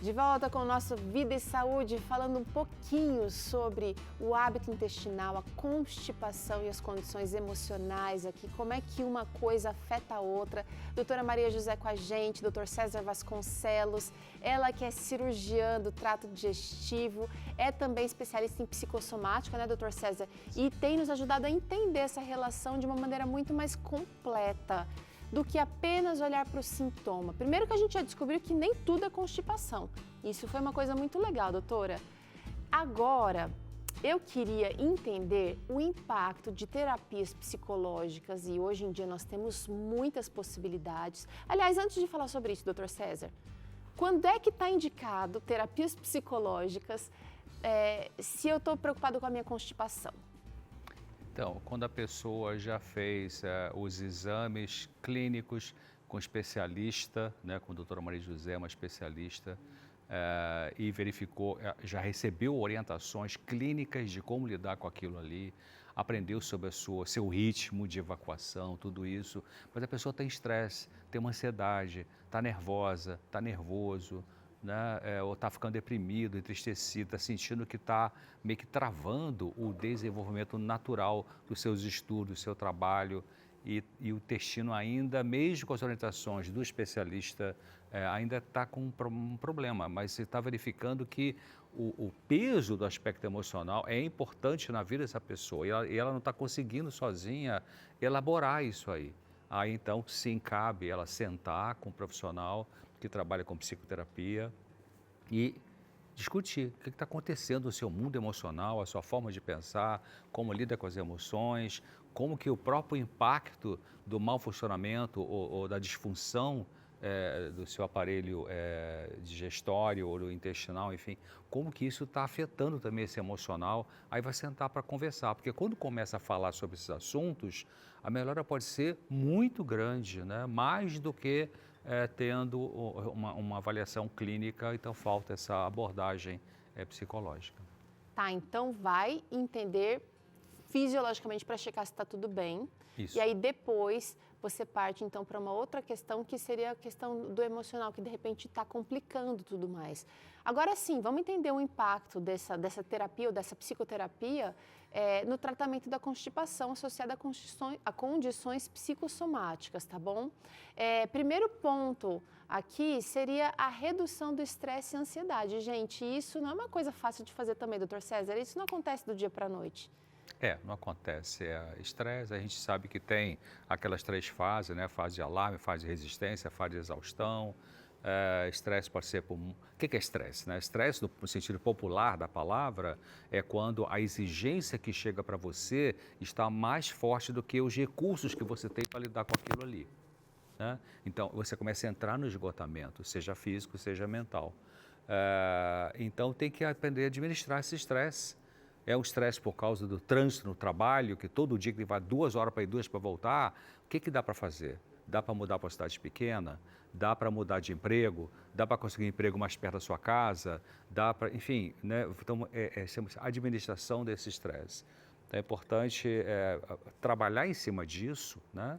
De volta com o nosso Vida e Saúde, falando um pouquinho sobre o hábito intestinal, a constipação e as condições emocionais aqui, como é que uma coisa afeta a outra. Doutora Maria José com a gente, doutor César Vasconcelos, ela que é cirurgiã do trato digestivo, é também especialista em psicossomática, né, doutor César? E tem nos ajudado a entender essa relação de uma maneira muito mais completa do que apenas olhar para o sintoma. Primeiro que a gente já descobriu que nem tudo é constipação. Isso foi uma coisa muito legal, doutora. Agora, eu queria entender o impacto de terapias psicológicas e hoje em dia nós temos muitas possibilidades. Aliás, antes de falar sobre isso, doutor César, quando é que está indicado terapias psicológicas se eu estou preocupado com a minha constipação? Então, quando a pessoa já fez os exames clínicos com especialista, né, com a doutora Maria José, uma especialista, e verificou, já recebeu orientações clínicas de como lidar com aquilo ali, aprendeu sobre seu ritmo de evacuação, tudo isso, mas a pessoa tem estresse, tem uma ansiedade, está nervosa, está nervoso, né, ou está ficando deprimido, entristecido, está sentindo que está meio que travando o desenvolvimento natural dos seus estudos, do seu trabalho, e o intestino ainda, mesmo com as orientações do especialista, ainda está com um problema, mas você está verificando que o peso do aspecto emocional é importante na vida dessa pessoa, e ela não está conseguindo sozinha elaborar isso aí. Aí então sim cabe ela sentar com um profissional que trabalha com psicoterapia e discutir o que está acontecendo no seu mundo emocional, a sua forma de pensar, como lida com as emoções, como que o próprio impacto do mau funcionamento ou da disfunção do seu aparelho digestório ou do intestinal, enfim, como que isso está afetando também esse emocional. Aí vai sentar para conversar, porque quando começa a falar sobre esses assuntos, a melhora pode ser muito grande, né? Mais do que tendo uma avaliação clínica, então falta essa abordagem psicológica. Tá, então vai entender fisiologicamente para checar se está tudo bem. Isso. E aí depois você parte então para uma outra questão que seria a questão do emocional, que de repente está complicando tudo mais. Agora sim, vamos entender o impacto dessa terapia ou dessa psicoterapia no tratamento da constipação associada a condições psicossomáticas, tá bom? Primeiro ponto aqui seria a redução do estresse e ansiedade. Gente, isso não é uma coisa fácil de fazer também, doutor César, isso não acontece do dia para a noite. Não acontece. Estresse, a gente sabe que tem aquelas 3 fases, né? Fase de alarme, fase de resistência, fase de exaustão. Estresse pode ser por... O que é estresse, né? Estresse, no sentido popular da palavra, é quando a exigência que chega para você está mais forte do que os recursos que você tem para lidar com aquilo ali, né? Então, você começa a entrar no esgotamento, seja físico, seja mental. Então, tem que aprender a administrar esse estresse. É um estresse por causa do trânsito no trabalho, que todo dia que vai 2 horas para ir, 2 para voltar. O que dá para fazer? Dá para mudar para uma cidade pequena? Dá para mudar de emprego? Dá para conseguir um emprego mais perto da sua casa? Dá para, enfim, né? Então, a administração desse estresse. Então, é importante trabalhar em cima disso, né?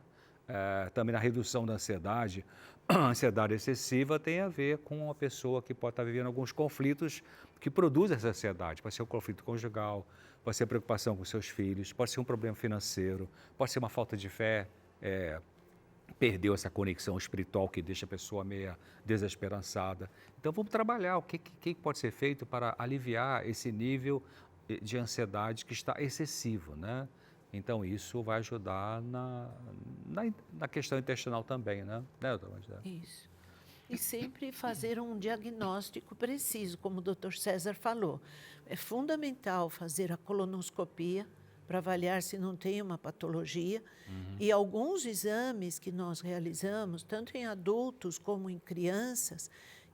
Também na redução da ansiedade. A ansiedade excessiva tem a ver com uma pessoa que pode estar vivendo alguns conflitos que produzem essa ansiedade. Pode ser um conflito conjugal, pode ser preocupação com seus filhos, pode ser um problema financeiro, pode ser uma falta de fé, perdeu essa conexão espiritual que deixa a pessoa meio desesperançada. Então vamos trabalhar o que pode ser feito para aliviar esse nível de ansiedade que está excessivo, né? Então, isso vai ajudar na questão intestinal também, né? Isso. E sempre fazer um diagnóstico preciso, como o doutor César falou. É fundamental fazer a colonoscopia para avaliar se não tem uma patologia. E alguns exames que nós realizamos, tanto em adultos como em crianças,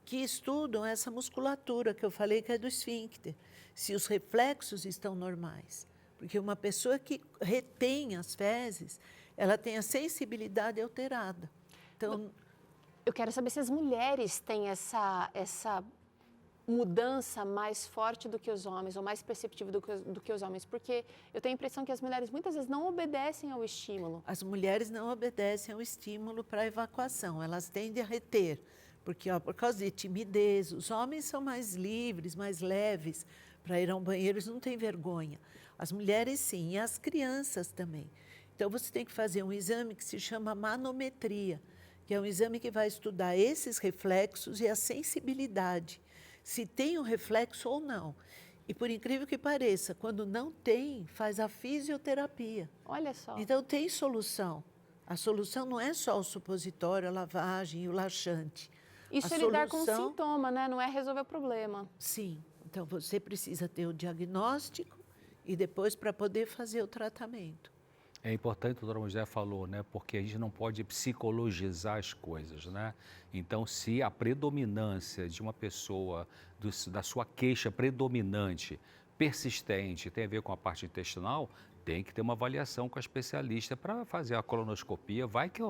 que estudam essa musculatura que eu falei que é do esfíncter, se os reflexos estão normais. Porque uma pessoa que retém as fezes, ela tem a sensibilidade alterada. Então, eu quero saber se as mulheres têm essa mudança mais forte do que os homens, ou mais perceptível do que os homens, porque eu tenho a impressão que as mulheres muitas vezes não obedecem ao estímulo. As mulheres não obedecem ao estímulo para a evacuação, elas tendem a reter, Porque ó, por causa de timidez, os homens são mais livres, mais leves para ir ao banheiro, eles não têm vergonha. As mulheres sim, e as crianças também. Então você tem que fazer um exame que se chama manometria, que é um exame que vai estudar esses reflexos e a sensibilidade, se tem um reflexo ou não. E por incrível que pareça, quando não tem, faz a fisioterapia. Olha só. Então tem solução. A solução não é só o supositório, a lavagem e o laxante. Isso é lidar com o sintoma, né? Não é resolver o problema. Sim. Então você precisa ter o diagnóstico e depois para poder fazer o tratamento. É importante, a doutora Moisés falou, né? Porque a gente não pode psicologizar as coisas, né? Então, se a predominância de uma pessoa, da sua queixa predominante, persistente, tem a ver com a parte intestinal, tem que ter uma avaliação com a especialista para fazer a colonoscopia. Vai que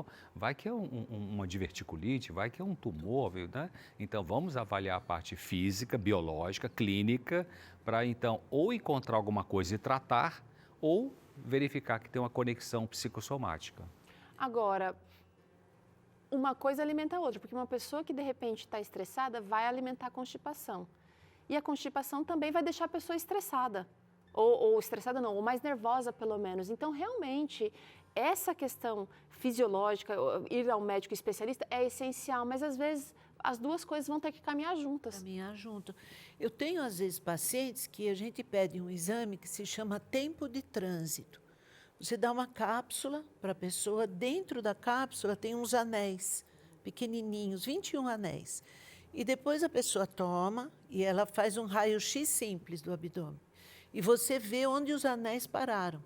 é uma diverticulite, vai que é um tumor, né? Então, vamos avaliar a parte física, biológica, clínica, para então ou encontrar alguma coisa e tratar, ou verificar que tem uma conexão psicossomática. Agora, uma coisa alimenta a outra, porque uma pessoa que de repente está estressada vai alimentar a constipação. E a constipação também vai deixar a pessoa estressada. Ou estressada não, ou mais nervosa pelo menos. Então, realmente, essa questão fisiológica, ir ao médico especialista é essencial, mas às vezes as duas coisas vão ter que caminhar juntas. Caminhar junto. Eu tenho, às vezes, pacientes que a gente pede um exame que se chama tempo de trânsito. Você dá uma cápsula para a pessoa, dentro da cápsula tem uns anéis pequenininhos, 21 anéis. E depois a pessoa toma e ela faz um raio-x simples do abdômen. E você vê onde os anéis pararam.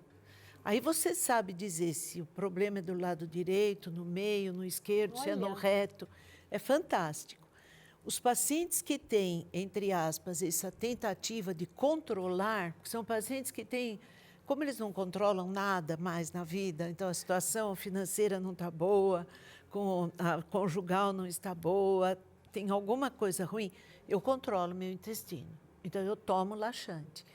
Aí você sabe dizer se o problema é do lado direito, no meio, no esquerdo, se é no reto. É fantástico. Os pacientes que têm, entre aspas, essa tentativa de controlar, são pacientes que têm, como eles não controlam nada mais na vida, então a situação financeira não está boa, a conjugal não está boa, tem alguma coisa ruim, eu controlo meu intestino. Então eu tomo laxante.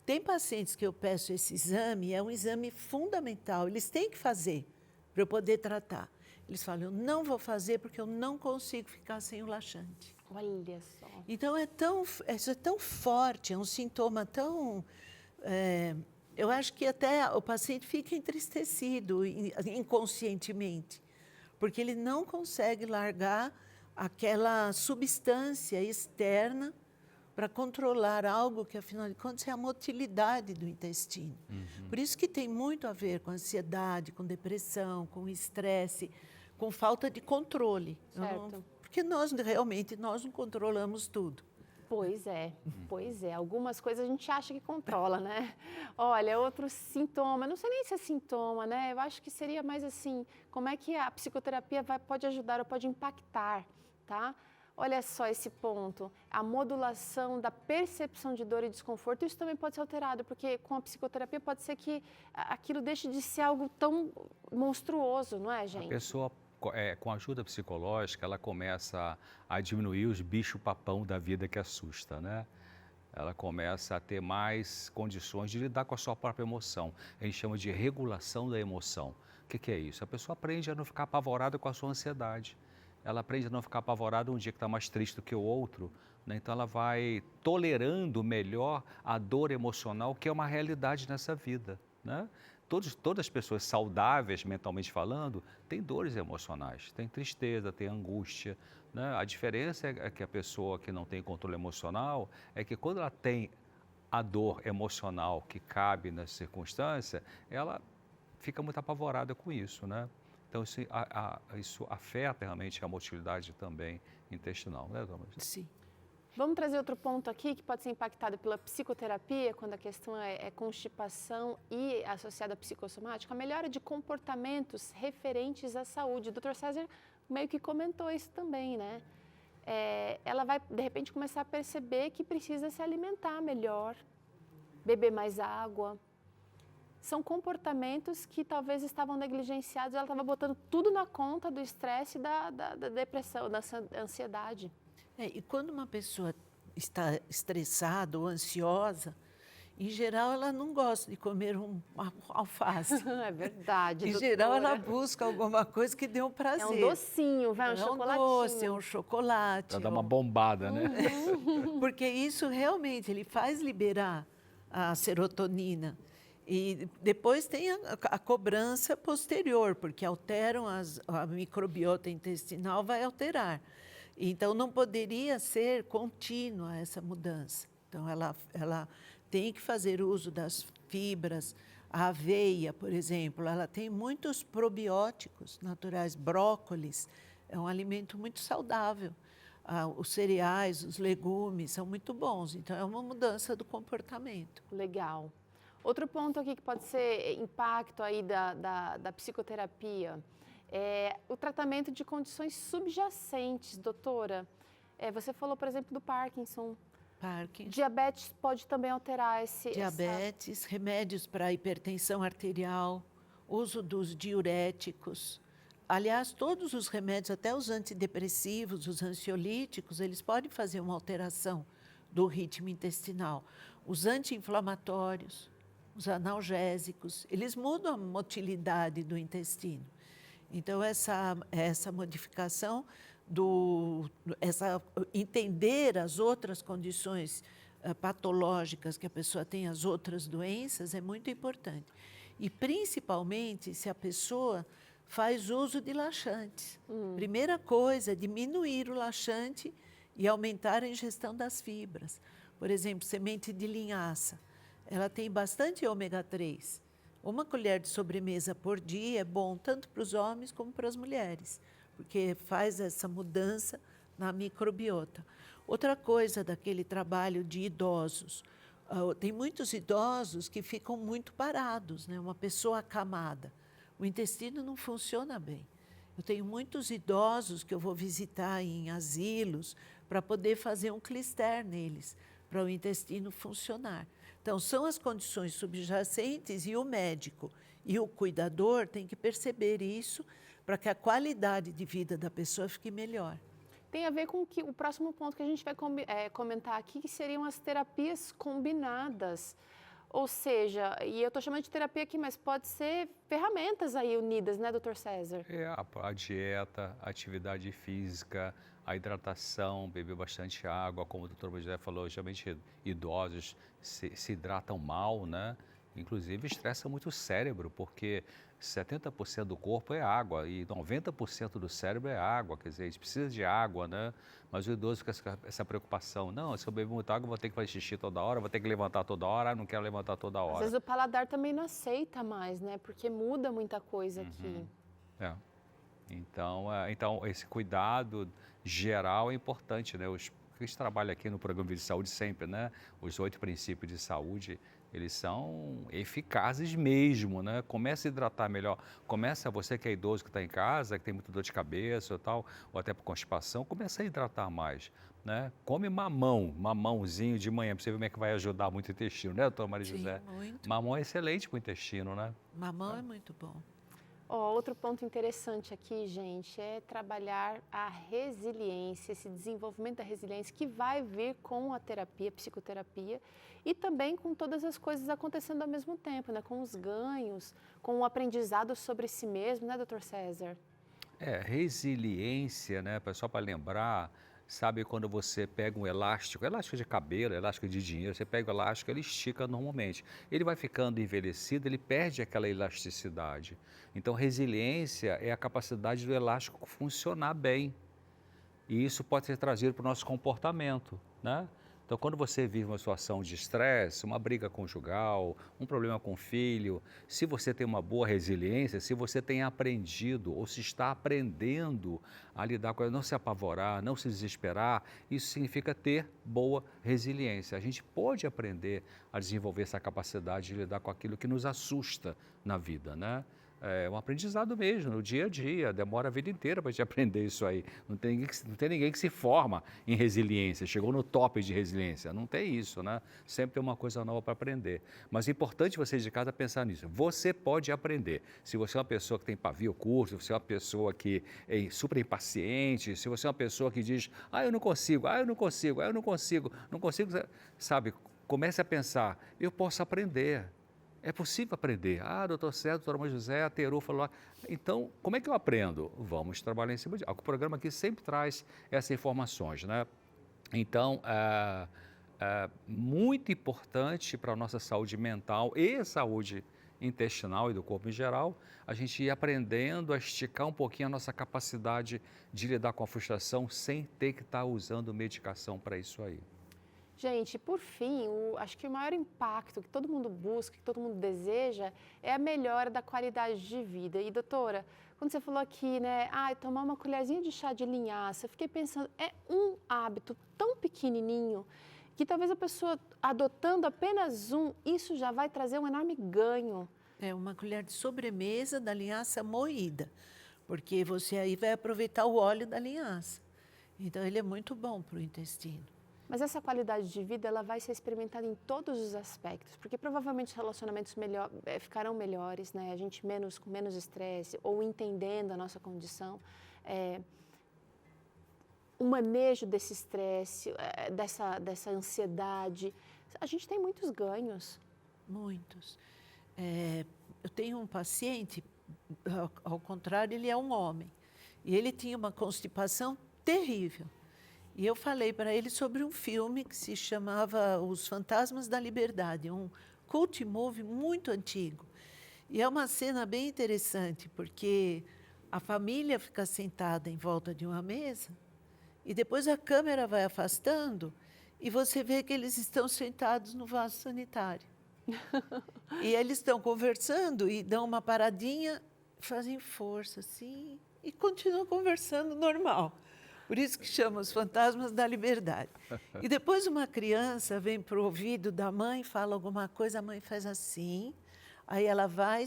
Tem pacientes que eu peço esse exame, é um exame fundamental, eles têm que fazer para eu poder tratar. Eles falam, eu não vou fazer porque eu não consigo ficar sem o laxante. Olha só. Então, isso é tão forte, é um sintoma tão... eu acho que até o paciente fica entristecido inconscientemente, porque ele não consegue largar aquela substância externa para controlar algo que, afinal de contas, é a motilidade do intestino. Uhum. Por isso que tem muito a ver com ansiedade, com depressão, com estresse, com falta de controle. Certo. Porque realmente nós não controlamos tudo. Pois é. Algumas coisas a gente acha que controla, né? Olha, outro sintoma, não sei nem se é sintoma, né? Eu acho que seria mais assim, como é que a psicoterapia pode ajudar ou pode impactar, tá? Olha só esse ponto, a modulação da percepção de dor e desconforto, isso também pode ser alterado, porque com a psicoterapia pode ser que aquilo deixe de ser algo tão monstruoso, não é, gente? A pessoa, com ajuda psicológica, ela começa a diminuir os bicho-papão da vida que assusta, né? Ela começa a ter mais condições de lidar com a sua própria emoção. A gente chama de regulação da emoção. O que é isso? A pessoa aprende a não ficar apavorada com a sua ansiedade. Ela aprende a não ficar apavorada um dia que está mais triste do que o outro, né? Então ela vai tolerando melhor a dor emocional, que é uma realidade nessa vida, né? Todas as pessoas saudáveis, mentalmente falando, têm dores emocionais, tem tristeza, tem angústia, né? A diferença é que a pessoa que não tem controle emocional é que quando ela tem a dor emocional que cabe nessa circunstância, ela fica muito apavorada com isso, né? Então, isso afeta realmente a motilidade também intestinal, né, Dona? Sim. Vamos trazer outro ponto aqui que pode ser impactado pela psicoterapia, quando a questão é constipação e associada à psicossomática, a melhora de comportamentos referentes à saúde. O Dr. César meio que comentou isso também, né? Ela vai, de repente, começar a perceber que precisa se alimentar melhor, beber mais água. São comportamentos que talvez estavam negligenciados, ela estava botando tudo na conta do estresse, da depressão, da ansiedade. E quando uma pessoa está estressada ou ansiosa, Em geral, ela não gosta de comer uma alface. É verdade, Em doutora. geral, ela busca alguma coisa que dê um prazer. É um docinho, vai, um chocolatinho. Doce, é um chocolate. Para dar uma bombada, né? Porque isso realmente, ele faz liberar a serotonina. E depois tem a cobrança posterior, porque alteram a microbiota intestinal, vai alterar. Então, não poderia ser contínua essa mudança. Então, ela tem que fazer uso das fibras. A aveia, por exemplo, ela tem muitos probióticos naturais. Brócolis é um alimento muito saudável. Os cereais, os legumes são muito bons. Então, é uma mudança do comportamento. Legal. Outro ponto aqui que pode ser impacto aí da psicoterapia é o tratamento de condições subjacentes, doutora. Você falou, por exemplo, do Parkinson. Diabetes pode também alterar Diabetes, remédios para hipertensão arterial, uso dos diuréticos. Aliás, todos os remédios, até os antidepressivos, os ansiolíticos, eles podem fazer uma alteração do ritmo intestinal. Os anti-inflamatórios, os analgésicos, eles mudam a motilidade do intestino. Então, essa modificação, entender as outras condições patológicas que a pessoa tem, as outras doenças, é muito importante. E, principalmente, se a pessoa faz uso de laxantes. Primeira coisa, diminuir o laxante e aumentar a ingestão das fibras. Por exemplo, semente de linhaça, ela tem bastante ômega 3. Uma colher de sobremesa por dia é bom tanto para os homens como para as mulheres, porque faz essa mudança na microbiota. Outra coisa daquele trabalho de idosos, tem muitos idosos que ficam muito parados, né? Uma pessoa acamada. O intestino não funciona bem. Eu tenho muitos idosos que eu vou visitar em asilos para poder fazer um clister neles, para o intestino funcionar. Então, são as condições subjacentes e o médico e o cuidador têm que perceber isso para que a qualidade de vida da pessoa fique melhor. Tem a ver com o próximo ponto que a gente vai comentar aqui, que seriam as terapias combinadas. Ou seja, e eu estou chamando de terapia aqui, mas pode ser ferramentas aí unidas, né, doutor César? A dieta, a atividade física, a hidratação, beber bastante água, como o doutor José falou, geralmente idosos se hidratam mal, né? Inclusive estressa muito o cérebro, porque 70% do corpo é água e 90% do cérebro é água, quer dizer, a gente precisa de água, né? Mas o idoso fica com essa preocupação, não, se eu beber muita água, vou ter que fazer xixi toda hora, vou ter que levantar toda hora, não quero levantar toda hora. Às vezes o paladar também não aceita mais, né? Porque muda muita coisa aqui. Então, esse cuidado geral é importante, né? A gente trabalha aqui no programa de saúde sempre, né? Os 8 princípios de saúde, eles são eficazes mesmo, né? Comece a hidratar melhor. Começa você que é idoso, que está em casa, que tem muita dor de cabeça ou tal, ou até por constipação, comece a hidratar mais, né? Come mamãozinho de manhã, para você ver como é que vai ajudar muito o intestino, né, doutora Maria José? Muito. Mamão é excelente para o intestino, né? Mamão é muito bom. Outro ponto interessante aqui, gente, é trabalhar a resiliência, esse desenvolvimento da resiliência que vai vir com a terapia, psicoterapia e também com todas as coisas acontecendo ao mesmo tempo, né? Com os ganhos, com o aprendizado sobre si mesmo, né, doutor César? Resiliência, né, só para lembrar, sabe quando você pega um elástico de cabelo, elástico de dinheiro, você pega o elástico, ele estica normalmente. Ele vai ficando envelhecido, ele perde aquela elasticidade. Então, resiliência é a capacidade do elástico funcionar bem. E isso pode ser trazido para o nosso comportamento, né? Então, quando você vive uma situação de estresse, uma briga conjugal, um problema com o filho, se você tem uma boa resiliência, se você tem aprendido ou se está aprendendo a lidar com ela, não se apavorar, não se desesperar, isso significa ter boa resiliência. A gente pode aprender a desenvolver essa capacidade de lidar com aquilo que nos assusta na vida, né? É um aprendizado mesmo, no dia a dia, demora a vida inteira para a gente aprender isso aí. Não tem ninguém que se forma em resiliência, chegou no top de resiliência, não tem isso, né? Sempre tem uma coisa nova para aprender. Mas é importante vocês de casa pensar nisso, você pode aprender. Se você é uma pessoa que tem pavio curto, se você é uma pessoa que é super impaciente, se você é uma pessoa que diz, eu não consigo, não consigo, sabe? comece a pensar, eu posso aprender. É possível aprender. Ah, doutor César, doutora Maria José, a Teru falou. Então, como é que eu aprendo? Vamos trabalhar em cima disso. O programa aqui sempre traz essas informações, né? Então, muito importante para a nossa saúde mental e saúde intestinal e do corpo em geral, a gente ir aprendendo a esticar um pouquinho a nossa capacidade de lidar com a frustração sem ter que estar usando medicação para isso aí. Gente, por fim, acho que o maior impacto que todo mundo busca, que todo mundo deseja, é a melhora da qualidade de vida. E, doutora, quando você falou aqui, né, tomar uma colherzinha de chá de linhaça, eu fiquei pensando, é um hábito tão pequenininho que talvez a pessoa adotando apenas isso já vai trazer um enorme ganho. É uma colher de sobremesa da linhaça moída, porque você aí vai aproveitar o óleo da linhaça. Então, ele é muito bom para o intestino. Mas essa qualidade de vida, ela vai ser experimentada em todos os aspectos, porque provavelmente os relacionamentos ficarão melhores, né? A gente com menos estresse, ou entendendo a nossa condição. O manejo desse estresse, dessa ansiedade, a gente tem muitos ganhos. Muitos. Eu tenho um paciente, ao contrário, ele é um homem, e ele tinha uma constipação terrível. E eu falei para ele sobre um filme que se chamava Os Fantasmas da Liberdade, um cult movie muito antigo. E é uma cena bem interessante, porque a família fica sentada em volta de uma mesa e depois a câmera vai afastando e você vê que eles estão sentados no vaso sanitário. E eles estão conversando e dão uma paradinha, fazem força assim e continuam conversando normal. Por isso que chama Os Fantasmas da Liberdade. E depois uma criança vem para o ouvido da mãe, fala alguma coisa, a mãe faz assim, aí ela vai,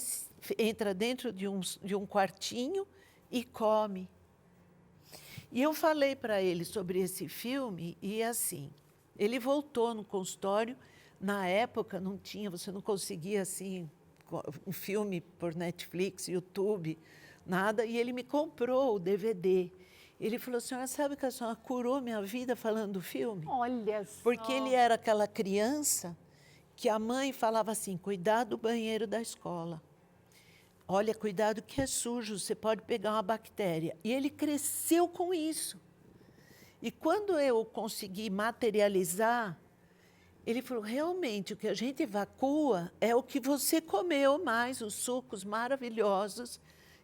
entra dentro de um quartinho e come. E eu falei para ele sobre esse filme e assim, ele voltou no consultório, na época não tinha, você não conseguia assim, um filme por Netflix, YouTube, nada, e ele me comprou o DVD. Ele falou, senhora, sabe que a senhora curou minha vida falando do filme? Olha só. Porque ele era aquela criança que a mãe falava assim, cuidado do banheiro da escola. Olha, cuidado que é sujo, você pode pegar uma bactéria. E ele cresceu com isso. E quando eu consegui materializar, ele falou, realmente, o que a gente evacua é o que você comeu mais, os sucos maravilhosos,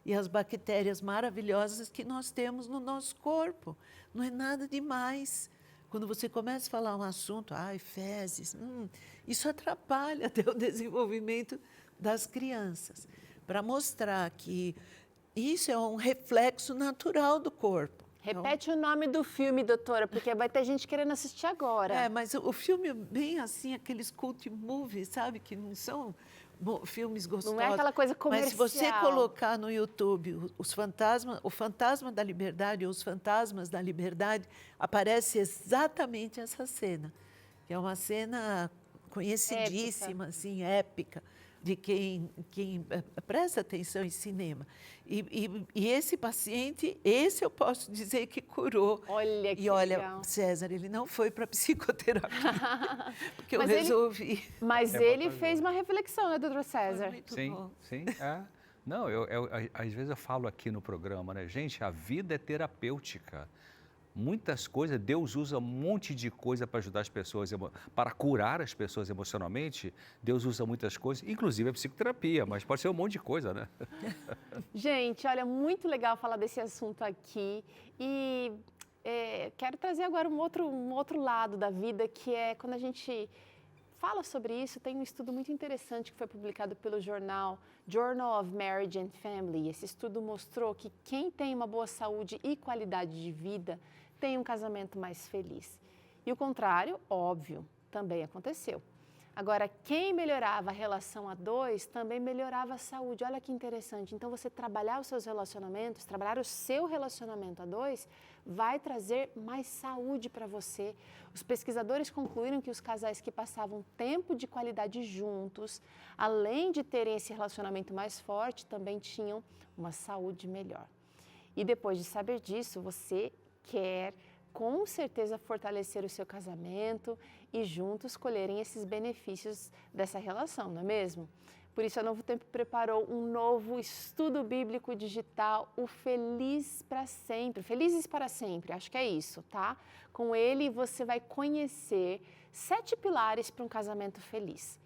e as bactérias maravilhosas que nós temos no nosso corpo. Não é nada demais. Quando você começa a falar um assunto, fezes, isso atrapalha até o desenvolvimento das crianças. Para mostrar que isso é um reflexo natural do corpo. Repete o nome do filme, doutora, porque vai ter gente querendo assistir agora. Mas o filme é bem assim, aqueles cult movies, sabe, que não são filmes gostosos. Não é aquela coisa comercial. Mas se você colocar no YouTube o Fantasma da Liberdade ou Os Fantasmas da Liberdade, aparece exatamente essa cena, que é uma cena conhecidíssima, assim, épica, de quem presta atenção em cinema. E esse paciente, esse eu posso dizer que curou. Olha que legal. legal. César, ele não foi para psicoterapia, porque eu resolvi. Mas ele fez uma reflexão, né, doutor César? Sim, bom. Sim. Não, às vezes eu falo aqui no programa, né? Gente, a vida é terapêutica. Muitas coisas, Deus usa um monte de coisa para ajudar as pessoas, para curar as pessoas emocionalmente. Deus usa muitas coisas, inclusive a psicoterapia, mas pode ser um monte de coisa, né? Gente, olha, muito legal falar desse assunto aqui. E quero trazer agora um outro lado da vida, que é quando a gente fala sobre isso. Tem um estudo muito interessante que foi publicado pelo Journal of Marriage and Family. Esse estudo mostrou que quem tem uma boa saúde e qualidade de vida tem um casamento mais feliz. E o contrário, óbvio, também aconteceu. Agora, quem melhorava a relação a dois também melhorava a saúde. Olha que interessante. Então, você trabalhar os seus relacionamentos, trabalhar o seu relacionamento a dois, vai trazer mais saúde para você. Os pesquisadores concluíram que os casais que passavam tempo de qualidade juntos, além de terem esse relacionamento mais forte, também tinham uma saúde melhor. E depois de saber disso, você quer com certeza fortalecer o seu casamento e juntos colherem esses benefícios dessa relação, não é mesmo? Por isso, a Novo Tempo preparou um novo estudo bíblico digital, o Feliz para Sempre. Felizes para Sempre, acho que é isso, tá? Com ele, você vai conhecer 7 pilares para um casamento feliz.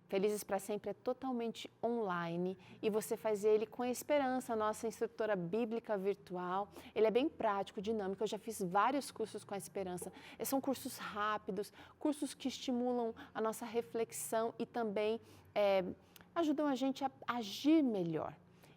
Felizes para Sempre é totalmente online e você faz ele com a Esperança, nossa instrutora bíblica virtual. Ele é bem prático, dinâmico, eu já fiz vários cursos com a Esperança. São cursos rápidos, cursos que estimulam a nossa reflexão e também ajudam a gente a agir melhor.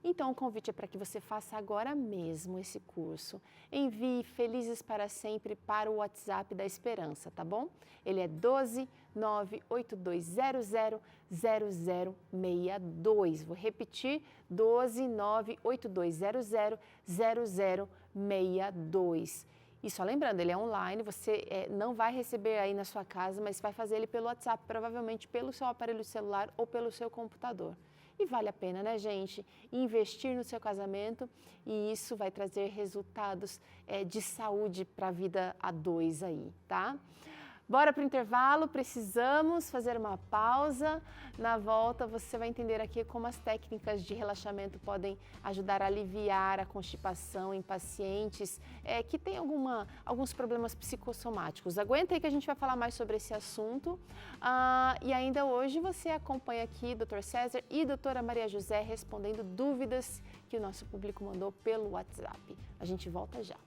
Então, o convite é para que você faça agora mesmo esse curso. Envie Felizes para Sempre para o WhatsApp da Esperança, tá bom? Ele é 12982000062. Vou repetir, 12982000062. E só lembrando, ele é online, você não vai receber aí na sua casa, mas vai fazer ele pelo WhatsApp, provavelmente pelo seu aparelho celular ou pelo seu computador. E vale a pena, né, gente? Investir no seu casamento e isso vai trazer resultados de saúde para a vida a 2 aí, tá? Bora para o intervalo, precisamos fazer uma pausa. Na volta você vai entender aqui como as técnicas de relaxamento podem ajudar a aliviar a constipação em pacientes que têm alguns problemas psicossomáticos. Aguenta aí que a gente vai falar mais sobre esse assunto. E ainda hoje você acompanha aqui Dr. César e doutora Maria José respondendo dúvidas que o nosso público mandou pelo WhatsApp. A gente volta já.